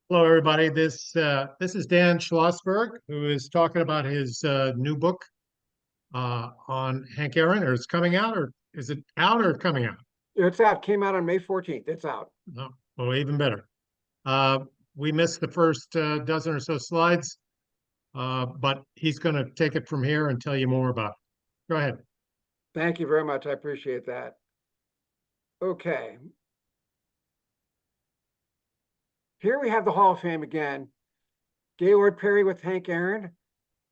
Hello, everybody. This is Dan Schlossberg, who is talking about his new book on Hank Aaron, or it's coming out, or is it out or coming out? It's out. Came out on May 14th. It's out. No, well, even better. Uh, we missed the first dozen or so slides, but he's going to take it from here and tell you more about it. Go ahead. Thank you very much. I appreciate that. Okay. Here we have the Hall of Fame again. Gaylord Perry with Hank Aaron.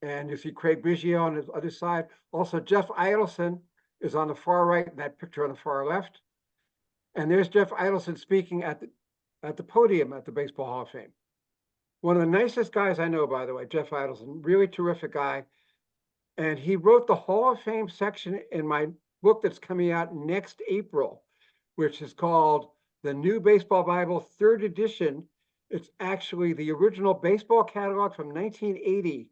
And you see Craig Biggio on the other side. Also, Jeff Idelson is on the far right in that picture on the far left. And there's Jeff Idelson speaking at the podium at the Baseball Hall of Fame. One of the nicest guys I know, by the way, Jeff Idelson, really terrific guy. And he wrote the Hall of Fame section in my book that's coming out next April, which is called The New Baseball Bible, third edition. It's actually the original baseball catalog from 1980,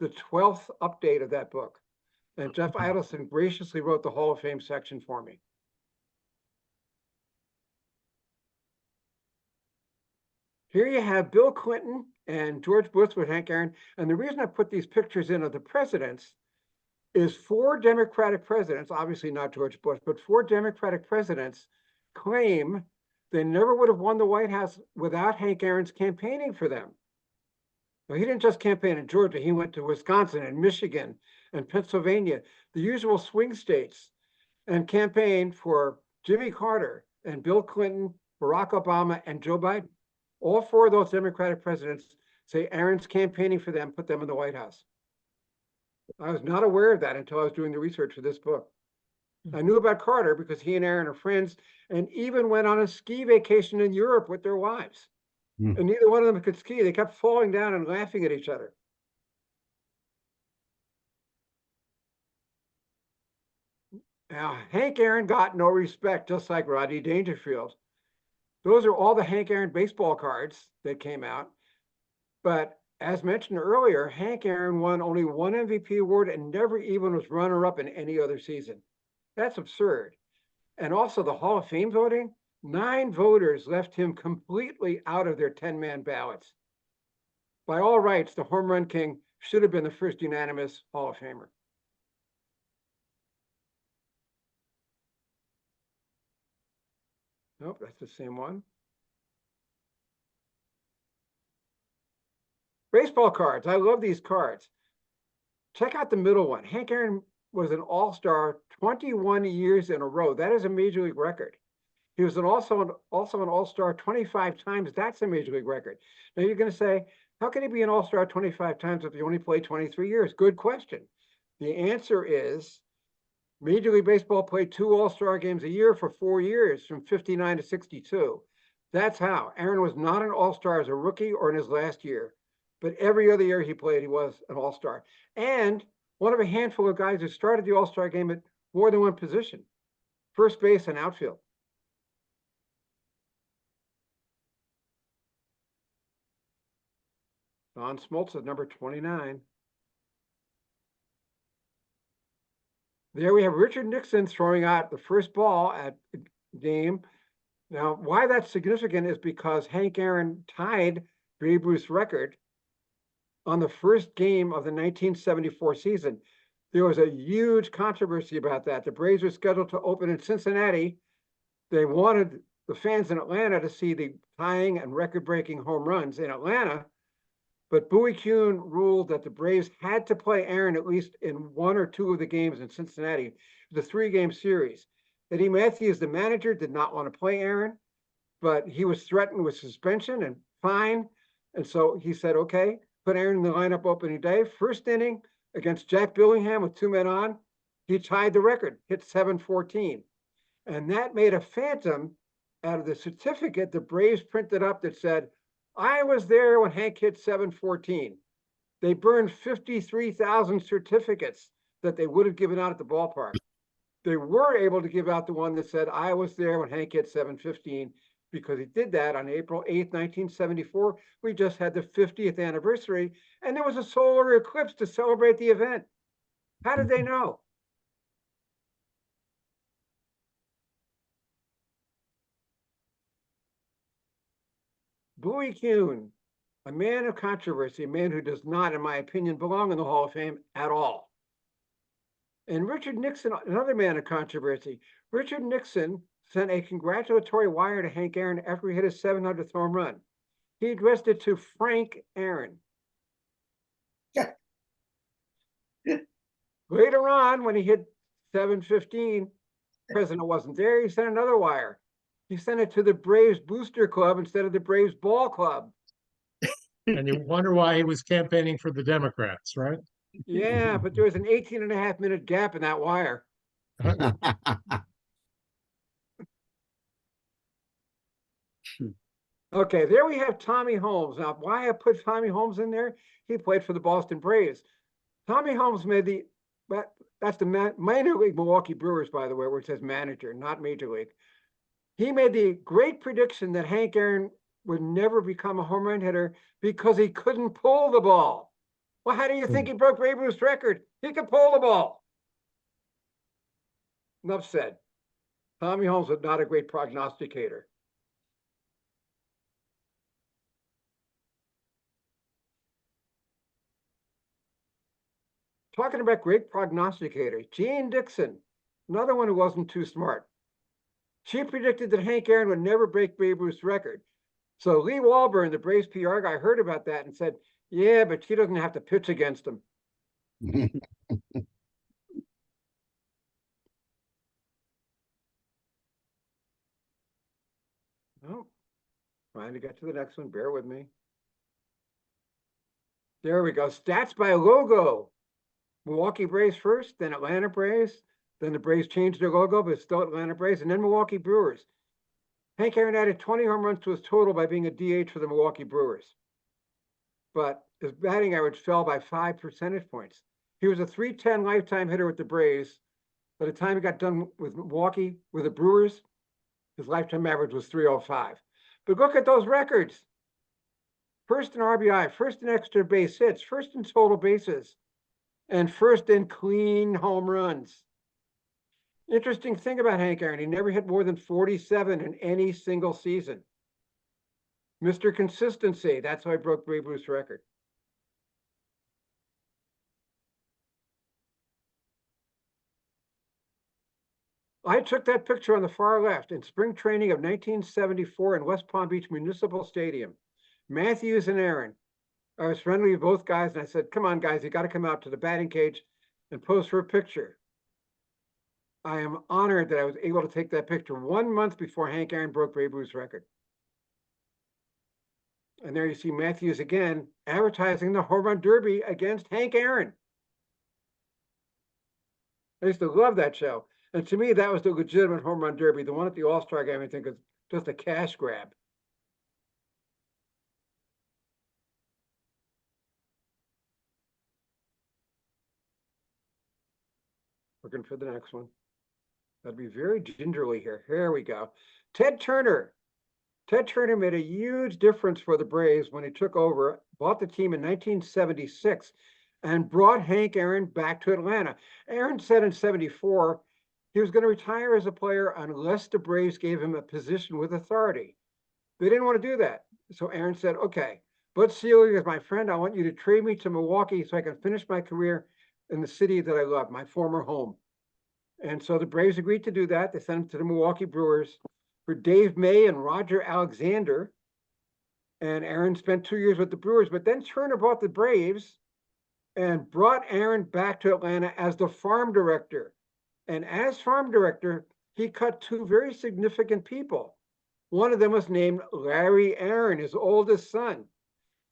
the 12th update of that book. And Jeff Idelson graciously wrote the Hall of Fame section for me. Here you have Bill Clinton and George Bush with Hank Aaron. And the reason I put these pictures in of the presidents is 4 Democratic presidents, obviously not George Bush, but 4 Democratic presidents claim they never would have won the White House without Hank Aaron's campaigning for them. Well, he didn't just campaign in Georgia. He went to Wisconsin and Michigan and Pennsylvania, the usual swing states, and campaigned for Jimmy Carter and Bill Clinton, Barack Obama, and Joe Biden. All 4 of those Democratic presidents say Aaron's campaigning for them put them in the White House. I was not aware of that until I was doing the research for this book. I knew about Carter because he and Aaron are friends and even went on a ski vacation in Europe with their wives. And neither one of them could ski. They kept falling down and laughing at each other. Now, Hank Aaron got no respect, just like Rodney Dangerfield. Those are all the Hank Aaron baseball cards that came out. But as mentioned earlier, Hank Aaron won only 1 MVP award and never even was runner-up in any other season. That's absurd. And also the Hall of Fame voting, 9 voters left him completely out of their 10-man ballots. By all rights, the home run king should have been the first unanimous Hall of Famer. Nope, that's the same one. Baseball cards. I love these cards. Check out the middle one. Hank Aaron was an all-star 21 years in a row. That is a major league record. He was also an all-star 25 times. That's a major league record. Now you're going to say, how can he be an all-star 25 times if he only played 23 years? Good question. The answer is Major League Baseball played 2 all-star games a year for 4 years from 59 to 62. That's how. Aaron was not an all-star as a rookie or in his last year. But every other year he played, he was an all-star. And one of a handful of guys who started the all-star game at more than one position, first base and outfield. Don Smoltz at number 29. There we have Richard Nixon throwing out the first ball at the game. Now, why that's significant is because Hank Aaron tied Babe Ruth's record on the first game of the 1974 season. There was a huge controversy about that. The Braves were scheduled to open in Cincinnati. They wanted the fans in Atlanta to see the tying and record-breaking home runs in Atlanta, but Bowie Kuhn ruled that the Braves had to play Aaron at least in 1 or 2 of the games in Cincinnati, the 3-game series. Eddie Matthews, the manager, did not want to play Aaron, but he was threatened with suspension and fine. And so he said, okay, put Aaron in the lineup opening day. First inning against Jack Billingham with 2 men on, he tied the record, hit 714. And that made a phantom out of the certificate the Braves printed up that said, I was there when Hank hit 714. They burned 53,000 certificates that they would have given out at the ballpark. They were able to give out the one that said, I was there when Hank hit 715, because he did that on April 8th, 1974. We just had the 50th anniversary, and there was a solar eclipse to celebrate the event. How did they know? Bowie Kuhn, a man of controversy, a man who does not, in my opinion, belong in the Hall of Fame at all. And Richard Nixon, another man of controversy. Richard Nixon sent a congratulatory wire to Hank Aaron after he hit his 700th home run. He addressed it to Frank Aaron. Yeah. Later on, when he hit 715, the president wasn't there. He sent another wire. He sent it to the Braves Booster Club instead of the Braves Ball Club. And you wonder why he was campaigning for the Democrats, right? Yeah, but there was an 18.5-minute gap in that wire. Okay, there we have Tommy Holmes. Now, why I put Tommy Holmes in there? He played for the Boston Braves. Tommy Holmes made the, that's the minor league Milwaukee Brewers, by the way, where it says manager, not major league. He made the great prediction that Hank Aaron would never become a home run hitter because he couldn't pull the ball. Well, how do you think he broke Babe Ruth's record? He could pull the ball. Enough said. Tommy Holmes was not a great prognosticator. Talking about great prognosticators, Jean Dixon, another one who wasn't too smart. She predicted that Hank Aaron would never break Babe Ruth's record. So Lee Walburn, the Braves PR guy, heard about that and said, yeah, but she doesn't have to pitch against him. Oh, trying to get to the next one. Bear with me. There we go. Stats by logo. Milwaukee Braves first, then Atlanta Braves, then the Braves changed their logo, but it's still Atlanta Braves, and then Milwaukee Brewers. Hank Aaron added 20 home runs to his total by being a DH for the Milwaukee Brewers. But his batting average fell by 5 percentage points. He was a .310 lifetime hitter with the Braves. By the time he got done with Milwaukee, with the Brewers, his lifetime average was .305. But look at those records. First in RBI, first in extra base hits, first in total bases, and first in clean home runs. Interesting thing about Hank Aaron, he never hit more than 47 in any single season. Mr. Consistency, that's how he broke Babe Ruth's record. I took that picture on the far left in spring training of 1974 in West Palm Beach Municipal Stadium. Matthews and Aaron. I was friendly with both guys, and I said, come on, guys, you got to come out to the batting cage and pose for a picture. I am honored that I was able to take that picture 1 month before Hank Aaron broke Babe Ruth's record. And there you see Matthews again advertising the home run derby against Hank Aaron. I used to love that show. And to me, that was the legitimate home run derby. The one at the All-Star game, I think, is just a cash grab. Looking for the next one. That'd be very gingerly here. Here we go. Ted Turner. Ted Turner made a huge difference for the Braves when he took over, bought the team in 1976, and brought Hank Aaron back to Atlanta. Aaron said in 74 he was going to retire as a player unless the Braves gave him a position with authority. They didn't want to do that. So Aaron said, okay, Bud Selig is my friend. I want you to trade me to Milwaukee so I can finish my career in the city that I love, my former home. And so the Braves agreed to do that. They sent him to the Milwaukee Brewers for Dave May and Roger Alexander. And Aaron spent 2 years with the Brewers, but then Turner bought the Braves and brought Aaron back to Atlanta as the farm director. And as farm director, he cut two very significant people. One of them was named Larry Aaron, his oldest son.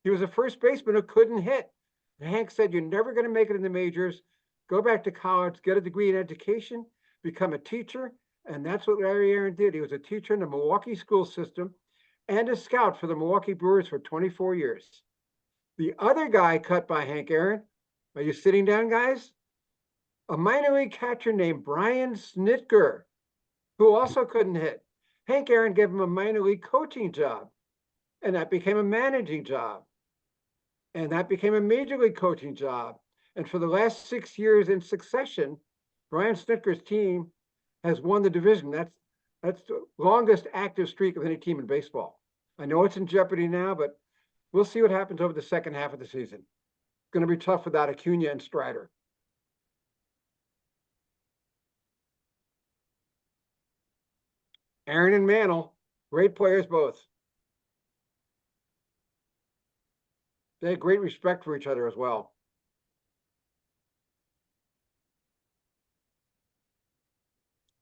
He was a first baseman who couldn't hit. And Hank said, you're never going to make it in the majors. Go back to college, get a degree in education, become a teacher. And that's what Larry Aaron did. He was a teacher in the Milwaukee school system and a scout for the Milwaukee Brewers for 24 years. The other guy cut by Hank Aaron, are you sitting down, guys? A minor league catcher named Brian Snitker, who also couldn't hit. Hank Aaron gave him a minor league coaching job, and that became a managing job. And that became a major league coaching job. And for the last 6 years in succession, Brian Snitker's team has won the division. That's the longest active streak of any team in baseball. I know it's in jeopardy now, but We'll see what happens over the second half of the season. It's going to be tough without Acuna and Strider. Aaron and Mantle, great players both. They had great respect for each other as well.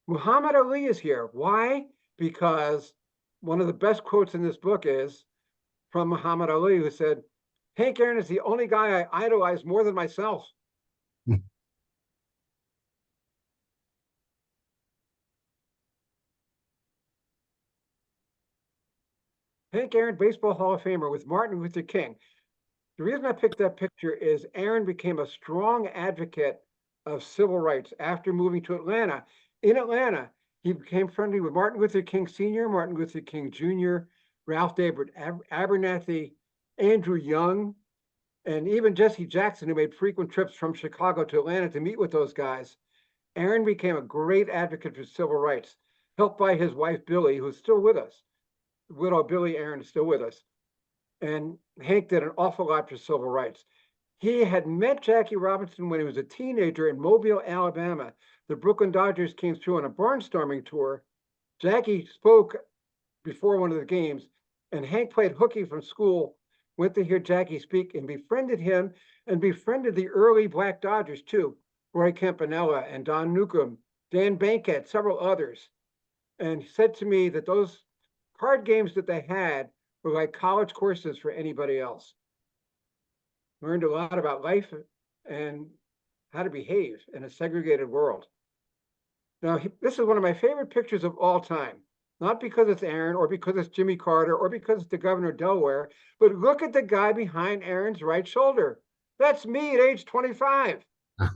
Muhammad Ali is here. Why? Because one of the best quotes in this book is from Muhammad Ali, who said, Hank Aaron is the only guy I idolize more than myself. Hank Aaron, Baseball Hall of Famer with Martin Luther King. The reason I picked that picture is Aaron became a strong advocate of civil rights after moving to Atlanta. In Atlanta, he became friendly with Martin Luther King Sr., Martin Luther King Jr., Ralph David Abernathy, Andrew Young, and even Jesse Jackson, who made frequent trips from Chicago to Atlanta to meet with those guys. Aaron became a great advocate for civil rights, helped by his wife, Billy, who's still with us. Widow Billy Aaron is still with us. And Hank did an awful lot for civil rights. He had met Jackie Robinson when he was a teenager in Mobile, Alabama. The Brooklyn Dodgers came through on a barnstorming tour. Jackie spoke before one of the games, and Hank played hooky from school, went to hear Jackie speak and befriended him and befriended the early Black Dodgers too, Roy Campanella and Don Newcomb, Dan Bankett, several others. And he said to me that those card games that they had were like college courses for anybody else. Learned a lot about life and how to behave in a segregated world. Now, this is one of my favorite pictures of all time, not because it's Aaron or because it's Jimmy Carter or because it's the governor of Delaware, but look at the guy behind Aaron's right shoulder. That's me at age 25. I'm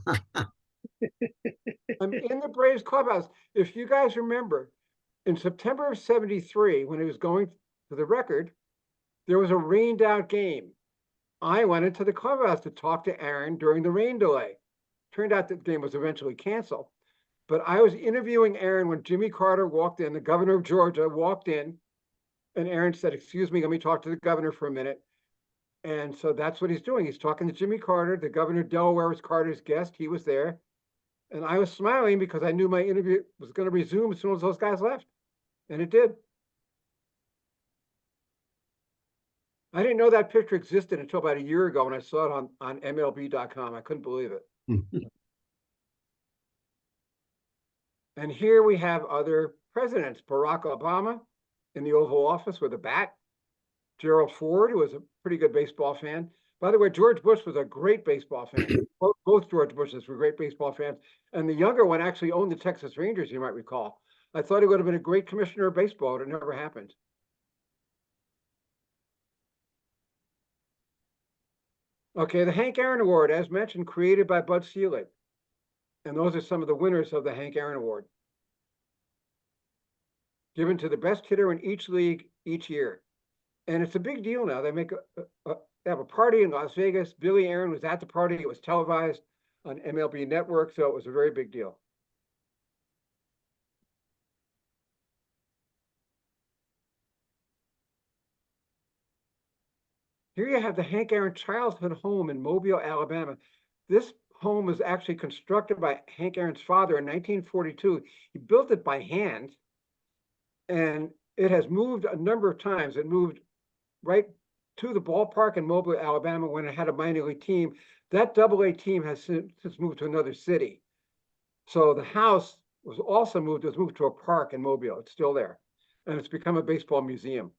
in the Braves clubhouse. If you guys remember, in September of '73, when he was going to the record, there was a rained out game. I went into the clubhouse to talk to Aaron during the rain delay. Turned out that the game was eventually canceled. But I was interviewing Aaron when Jimmy Carter walked in, the governor of Georgia walked in, and Aaron said, excuse me, let me talk to the governor for a minute. And so that's what he's doing. He's talking to Jimmy Carter. The governor of Delaware was Carter's guest. He was there. And I was smiling because I knew my interview was going to resume as soon as those guys left. And it did. I didn't know that picture existed until about a year ago when I saw it on MLB.com. I couldn't believe it. And here we have other presidents. Barack Obama in the Oval Office with a bat. Gerald Ford, who was a pretty good baseball fan. By the way, George Bush was a great baseball fan. Both George Bushes were great baseball fans. And the younger one actually owned the Texas Rangers, you might recall. I thought he would have been a great commissioner of baseball, but it never happened. Okay, the Hank Aaron Award, as mentioned, created by Bud Selig. And those are some of the winners of the Hank Aaron Award. Given to the best hitter in each league each year. And it's a big deal now. They make they have a party in Las Vegas. Billy Aaron was at the party. It was televised on MLB Network, so it was a very big deal. Here you have the Hank Aaron childhood home in Mobile, Alabama. This home was actually constructed by Hank Aaron's father in 1942. He built it by hand, and it has moved a number of times. It moved right to the ballpark in Mobile, Alabama when it had a minor league team. That AA team has since moved to another city. So the house was also moved, it was moved to a park in Mobile. It's still there. And it's become a baseball museum.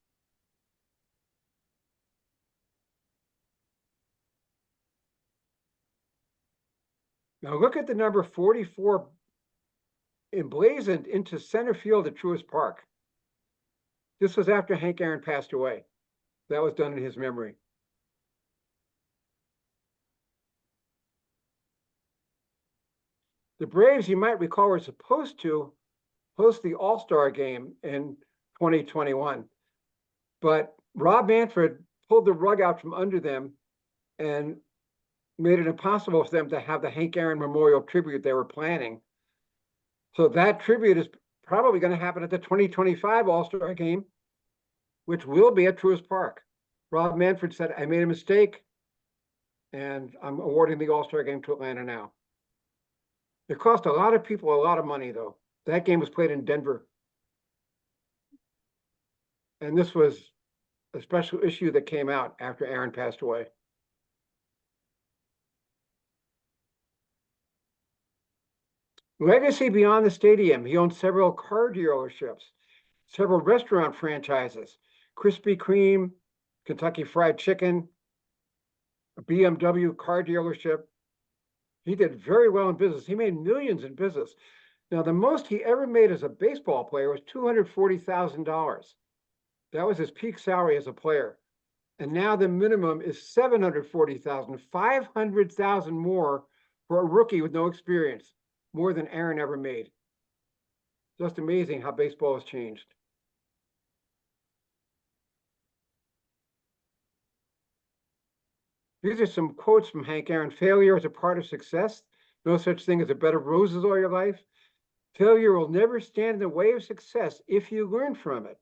Now look at the number 44 emblazoned into center field at Truist Park. This was after Hank Aaron passed away. That was done in his memory. The Braves, you might recall, were supposed to host the All-Star game in 2021, but Rob Manfred pulled the rug out from under them and made it impossible for them to have the Hank Aaron Memorial tribute they were planning. So that tribute is probably going to happen at the 2025 All-Star game, which will be at Truist Park. Rob Manfred said, I made a mistake, and I'm awarding the All-Star game to Atlanta now. It cost a lot of people a lot of money, though. That game was played in Denver. And this was a special issue that came out after Aaron passed away. Legacy beyond the stadium. He owned several car dealerships, several restaurant franchises, Krispy Kreme, Kentucky Fried Chicken, a BMW car dealership. He did very well in business. He made millions in business. Now, the most he ever made as a baseball player was $240,000. That was his peak salary as a player. And now the minimum is $740,000, $500,000 more for a rookie with no experience, more than Aaron ever made. Just amazing how baseball has changed. These are some quotes from Hank Aaron. Failure is a part of success. No such thing as a bed of roses all your life. Failure will never stand in the way of success if you learn from it.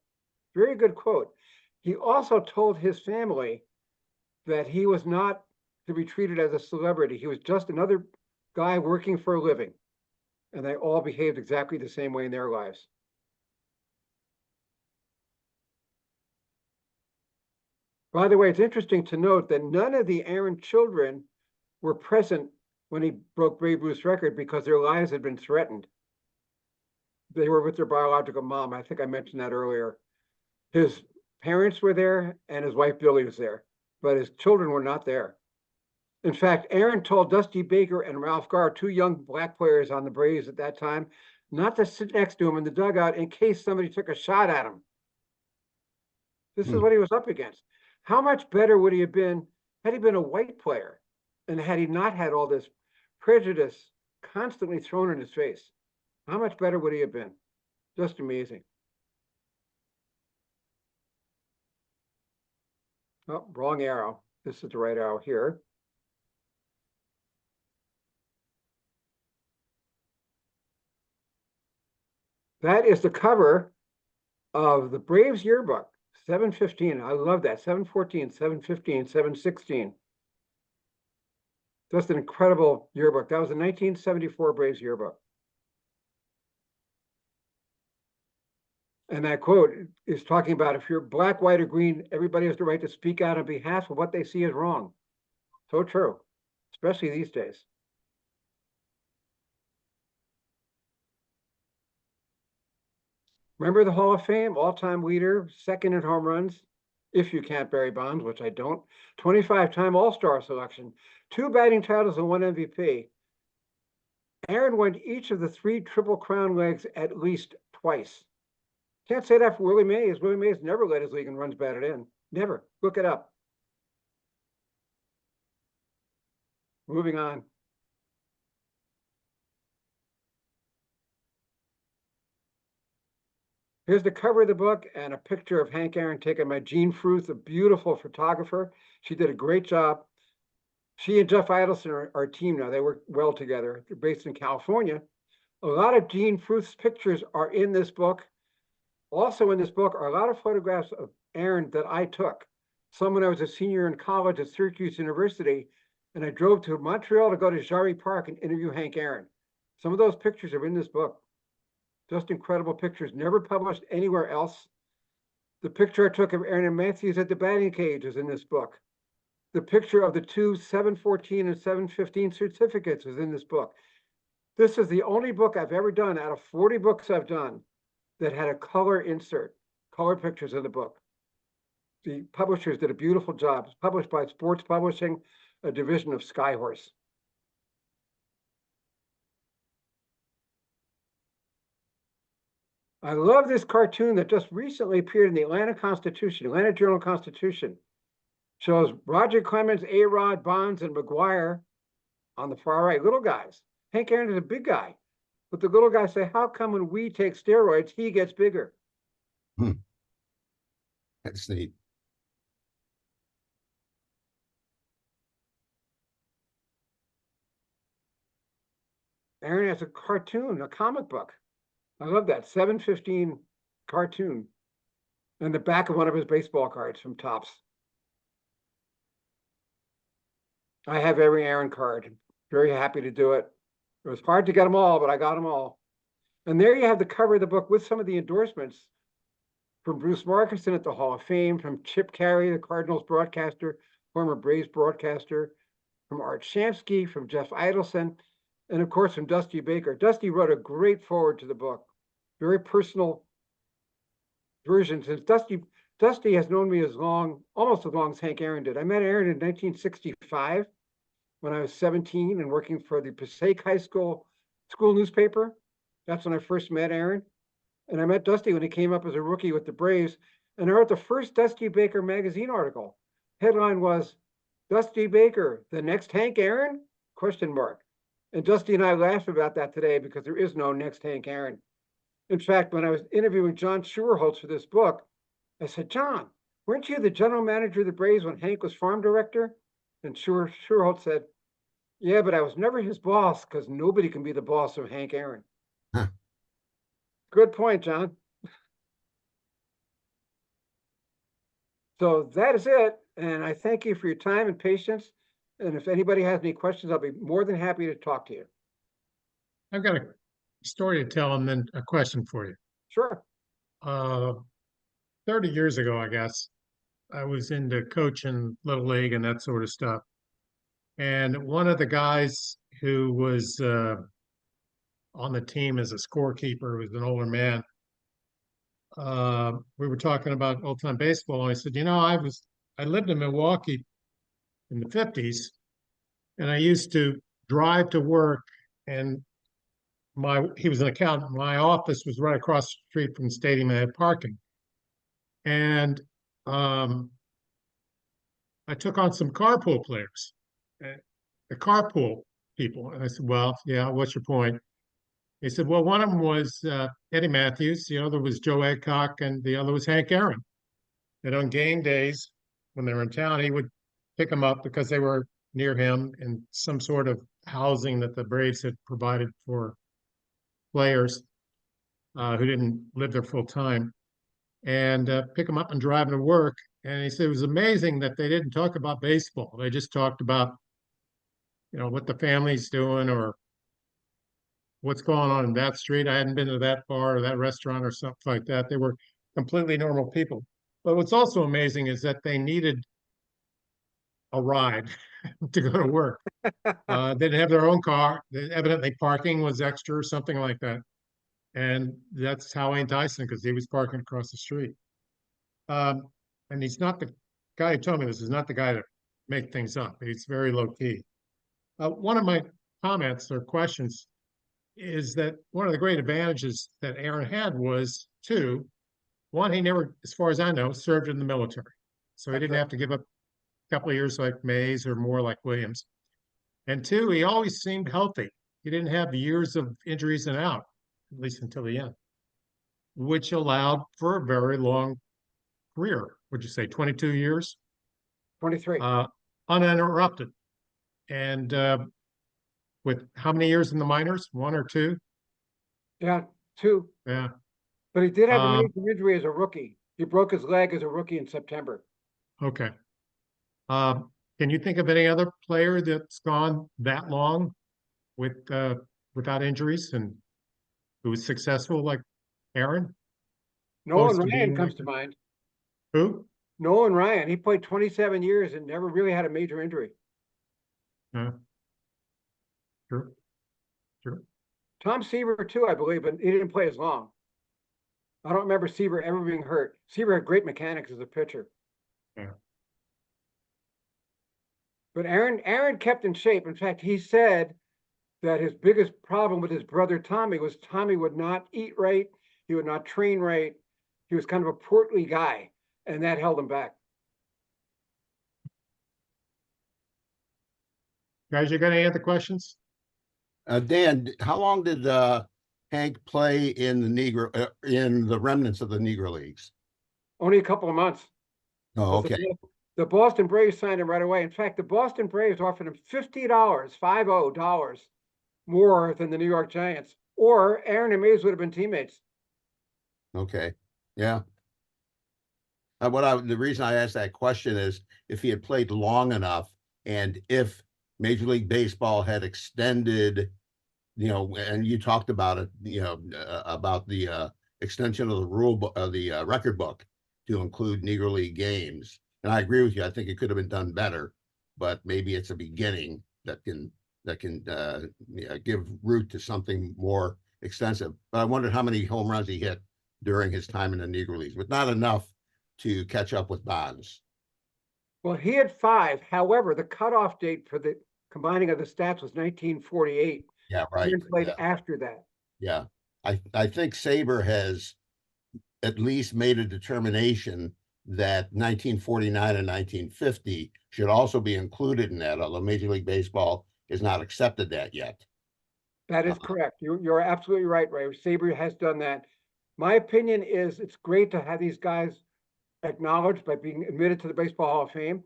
Very good quote. He also told his family that he was not to be treated as a celebrity. He was just another guy working for a living. And they all behaved exactly the same way in their lives. By the way, it's interesting to note that none of the Aaron children were present when he broke Babe Ruth's record because their lives had been threatened. They were with their biological mom. I think I mentioned that earlier. His parents were there and his wife Billy was there, but his children were not there. In fact, Aaron told Dusty Baker and Ralph Garr, two young black players on the Braves at that time, not to sit next to him in the dugout in case somebody took a shot at him. This is what he was up against. How much better would he have been had he been a white player and had he not had all this prejudice constantly thrown in his face? How much better would he have been? Just amazing. Oh, wrong arrow. This is the right arrow here. That is the cover of the Braves yearbook, 715. I love that. 714, 715, 716. Just an incredible yearbook. That was the 1974 Braves yearbook. And that quote is talking about if you're black, white, or green, everybody has the right to speak out on behalf of what they see as wrong. So true, especially these days. Remember the Hall of Fame, all-time leader, second in home runs, if you count Barry Bonds, which I don't, 25-time All-Star selection, 2 batting titles and 1 MVP. Aaron won each of the 3 Triple Crown legs at least twice. Can't say that for Willie Mays. Willie Mays never led his league in runs batted in. Never. Look it up. Moving on. Here's the cover of the book and a picture of Hank Aaron taken by Jean Fruth, a beautiful photographer. She did a great job. She and Jeff Idelson are a team now. They work well together. They're based in California. A lot of Jean Fruth's pictures are in this book. Also in this book are a lot of photographs of Aaron that I took. Some when I was a senior in college at Syracuse University, and I drove to Montreal to go to Jarry Park and interview Hank Aaron. Some of those pictures are in this book. Just incredible pictures, never published anywhere else. The picture I took of Aaron and Matthews at the batting cage is in this book. The picture of the 2 714 and 715 certificates is in this book. This is the only book I've ever done out of 40 books I've done that had a color insert, color pictures in the book. The publishers did a beautiful job. It's published by Sports Publishing, a division of Skyhorse. I love this cartoon that just recently appeared in the Atlanta Constitution, Atlanta Journal-Constitution. Shows Roger Clemens, A-Rod, Bonds, and McGuire on the far right, little guys. Hank Aaron is a big guy. But the little guys say, how come when we take steroids, he gets bigger? That's neat. Aaron has a cartoon, a comic book. I love that, 715 cartoon. And the back of one of his baseball cards from Topps. I have every Aaron card. Very happy to do it. It was hard to get them all, but I got them all. And there you have the cover of the book with some of the endorsements from Bruce Markinson at the Hall of Fame, from Chip Carey, the Cardinals broadcaster, former Braves broadcaster, from Art Shamsky, from Jeff Idelson, and of course from Dusty Baker. Dusty wrote a great foreword to the book, very personal version. Since Dusty has known me almost as long as Hank Aaron did. I met Aaron in 1965 when I was 17 and working for the Passaic High School newspaper. That's when I first met Aaron. And I met Dusty when he came up as a rookie with the Braves. And I wrote the first Dusty Baker magazine article. Headline was, Dusty Baker, the next Hank Aaron? ? And Dusty and I laughed about that today because there is no next Hank Aaron. In fact, when I was interviewing John Schuerholz for this book, I said, John, weren't you the general manager of the Braves when Hank was farm director? And Schuerholz said, yeah, but I was never his boss because nobody can be the boss of Hank Aaron. Huh. Good point, John. So that is it. And I thank you for your time and patience. And if anybody has any questions, I'll be more than happy to talk to you. I've got a story to tell and then a question for you. Sure. 30 years ago, I guess, I was into coaching Little League and that sort of stuff. And one of the guys who was on the team as a scorekeeper was an older man. We were talking about old-time baseball, and I said, I lived in Milwaukee in the 50s, and I used to drive to work, and he was an accountant. My office was right across the street from the stadium and had parking. And I took on some carpool players, the carpool people. And I said, well, yeah, what's your point? He said, well, one of them was Eddie Matthews, the other was Joe Adcock, and the other was Hank Aaron. And on game days, when they were in town, he would pick them up because they were near him in some sort of housing that the Braves had provided for players who didn't live there full time, and pick them up and drive them to work. And he said it was amazing that they didn't talk about baseball. They just talked about, what the family's doing or what's going on in that street. I hadn't been to that bar or that restaurant or something like that. They were completely normal people. But what's also amazing is that they needed a ride to go to work. They didn't have their own car. Evidently, parking was extra or something like that. And that's how I enticed him because he was parking across the street. And he's not the guy who told me this is not the guy to make things up. He's very low key. One of my comments or questions is that one of the great advantages that Aaron had was one, he never, as far as I know, served in the military. So he didn't have to give up a couple of years like Mays or more like Williams. And two, he always seemed healthy. He didn't have years of injuries and out, at least until the end, which allowed for a very long career. Would you say 22 years? 23. Uninterrupted. And with how many years in the minors? 1 or 2? Yeah, 2. Yeah. But he did have a major injury as a rookie. He broke his leg as a rookie in September. Okay. Can you think of any other player that's gone that long without injuries and who was successful like Aaron? Nolan Close to Ryan being comes like to mind. Who? Nolan Ryan. He played 27 years and never really had a major injury. Yeah. Sure. Sure. Tom Seaver too, I believe, but he didn't play as long. I don't remember Seaver ever being hurt. Seaver had great mechanics as a pitcher. Yeah. But Aaron kept in shape. In fact, he said that his biggest problem with his brother Tommy was Tommy would not eat right. He would not train right. He was kind of a portly guy, and that held him back. Guys, you got any other questions? Dan, how long did Hank play in the remnants of the Negro Leagues? Only a couple of months. Oh, okay. The Boston Braves signed him right away. In fact, the Boston Braves offered him $50 more than the New York Giants, or Aaron and Mays would have been teammates. Okay. Yeah. The reason I asked that question is if he had played long enough and if Major League Baseball had extended, and you talked about it, about the extension of the record book to include Negro League games. And I agree with you. I think it could have been done better, but maybe it's a beginning that can give root to something more extensive. But I wondered how many home runs he hit during his time in the Negro Leagues, but not enough to catch up with Bonds. Well, he had 5. However, the cutoff date for the combining of the stats was 1948. Yeah, right. He played Yeah. after that. Yeah. I think SABR has at least made a determination that 1949 and 1950 should also be included in that, although Major League Baseball has not accepted that yet. That is correct. You're absolutely right, Ray. SABR has done that. My opinion is it's great to have these guys acknowledged by being admitted to the Baseball Hall of Fame.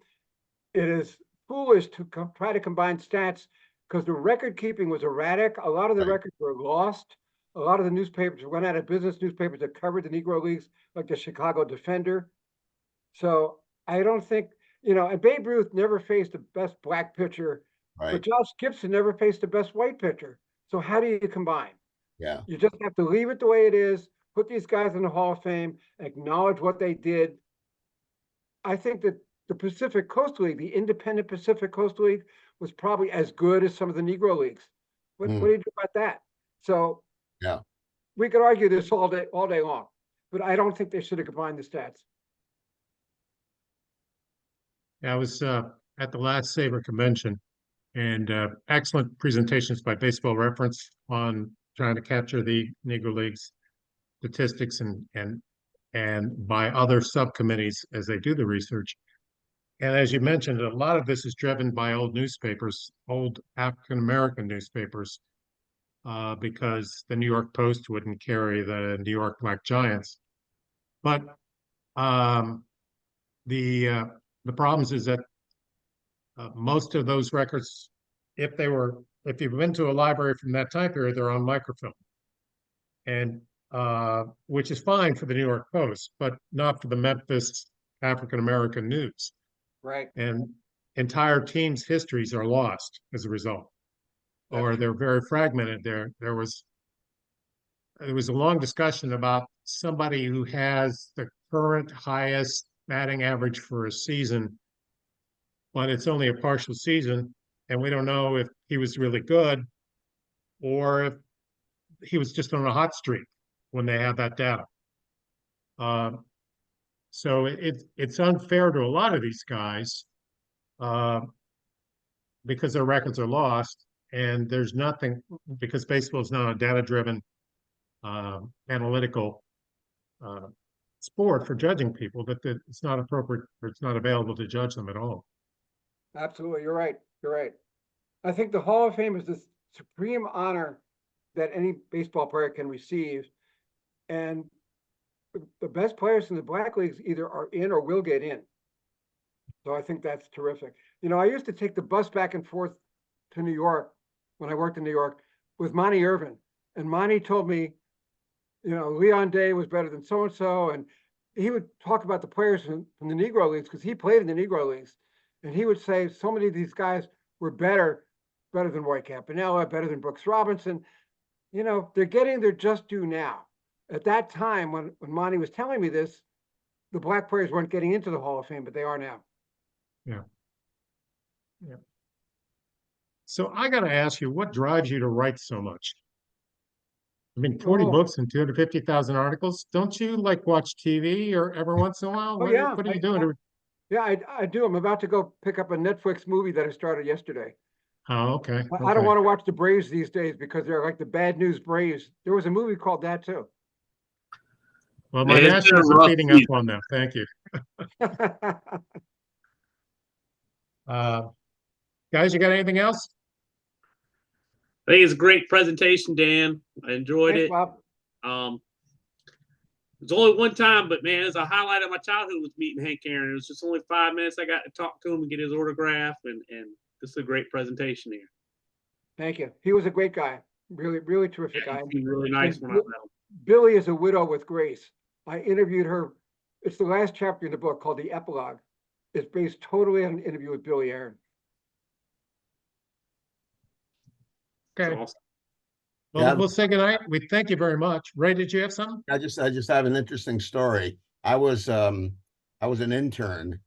It is foolish to try to combine stats because the record keeping was erratic. A lot of the records were lost. A lot of the newspapers went out of business, newspapers that covered the Negro Leagues, like the Chicago Defender. So I don't think, and Babe Ruth never faced the best black pitcher, but Josh Gibson never faced the best white pitcher. So how do you combine? Yeah. You just have to leave it the way it is, put these guys in the Hall of Fame, acknowledge what they did. I think that the Pacific Coast League, the independent Pacific Coast League, was probably as good as some of the Negro Leagues. What do you do about that? So yeah, we could argue this all day long, but I don't think they should have combined the stats. I was at the last SABR convention, and excellent presentations by Baseball Reference on trying to capture the Negro Leagues statistics and by other subcommittees as they do the research. And as you mentioned, a lot of this is driven by old newspapers, old African-American newspapers, because the New York Post wouldn't carry the New York Black Giants. But the problems is that most of those records, if you've been to a library from that time period, they're on microfilm, and which is fine for the New York Post, but not for the Memphis African American News. Right. And entire teams' histories are lost as a result, or they're very fragmented. There was a long discussion about somebody who has the current highest batting average for a season, but it's only a partial season, and we don't know if he was really good or if he was just on a hot streak when they have that data. So it's unfair to a lot of these guys because their records are lost, and there's nothing, because baseball is not a data-driven, analytical sport for judging people, that it's not appropriate, or it's not available to judge them at all. Absolutely, you're right. You're right. I think the Hall of Fame is the supreme honor that any baseball player can receive, and the best players in the Black Leagues either are in or will get in. So I think that's terrific. I used to take the bus back and forth to New York when I worked in New York with Monty Irvin, and Monty told me, Leon Day was better than so-and-so, and he would talk about the players from the Negro Leagues because he played in the Negro Leagues, and he would say so many of these guys were better than White Campanella, better than Brooks Robinson. They're getting their just due now. At that time, when Monty was telling me this, the black players weren't getting into the Hall of Fame, but they are now. Yeah. So I got to ask you, what drives you to write so much? I mean, 40 books and 250,000 articles. Don't you watch TV or every once in a while? What are you doing? I do. I'm about to go pick up a Netflix movie that I started yesterday. Oh, okay. I don't want to watch the Braves these days because they're like the bad news Braves. There was a movie called that too. Well, my Nationals are beating up on them. Thank you. Guys, you got anything else? I think it's a great presentation, Dan. I enjoyed it. Bob. It's only one time, but man, it's a highlight of my childhood was meeting Hank Aaron. It was just only 5 minutes. I got to talk to him and get his autograph, and this is a great presentation here. Thank you. He was a great guy. Really, really terrific guy. He was really nice when I met him. Billy is a widow with grace. I interviewed her. It's the last chapter in the book called The Epilogue. It's based totally on an interview with Billy Aaron. Okay. awesome. Well, Yeah. we'll say goodnight. We thank you very much. Ray, did you have something? I just have an interesting story. I was an intern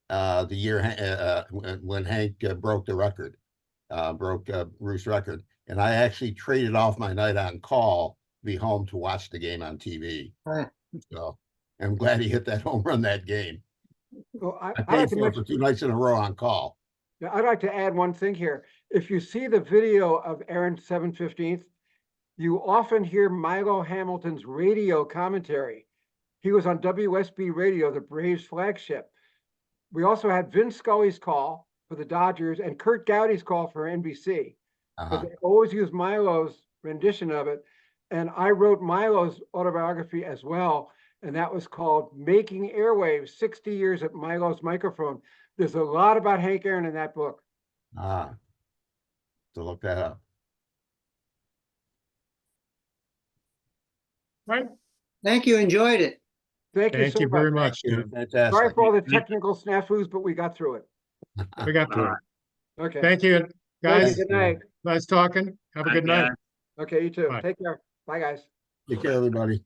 the year when Hank broke the record, broke Bruce's record, and I actually traded off my night on call to be home to watch the game on TV. So I'm glad he hit that home run that game. Well, I I'd like paid to for it mention, for 2 nights in a row on call. yeah, I'd like to add one thing here. If you see the video of Aaron's 715th, you often hear Milo Hamilton's radio commentary. He was on WSB Radio, the Braves flagship. We also had Vin Scully's call for the Dodgers and Kurt Gowdy's call for NBC. But Uh-huh. they always use Milo's rendition of it. And I wrote Milo's autobiography as well. And that was called Making Airwaves, 60 Years at Milo's Microphone. There's a lot about Hank Aaron in that book. To look that up. Right. Thank you. Enjoyed it. Thank you Thank so you very much. much, dude. Fantastic. Sorry for all the technical snafus, but we got through it. We got through it. Okay. Thank you, Thank guys. you. Good night. Nice talking. Have a Bye, good night. guys. Okay, you too. Bye. Take care. Bye, guys. Take care, everybody.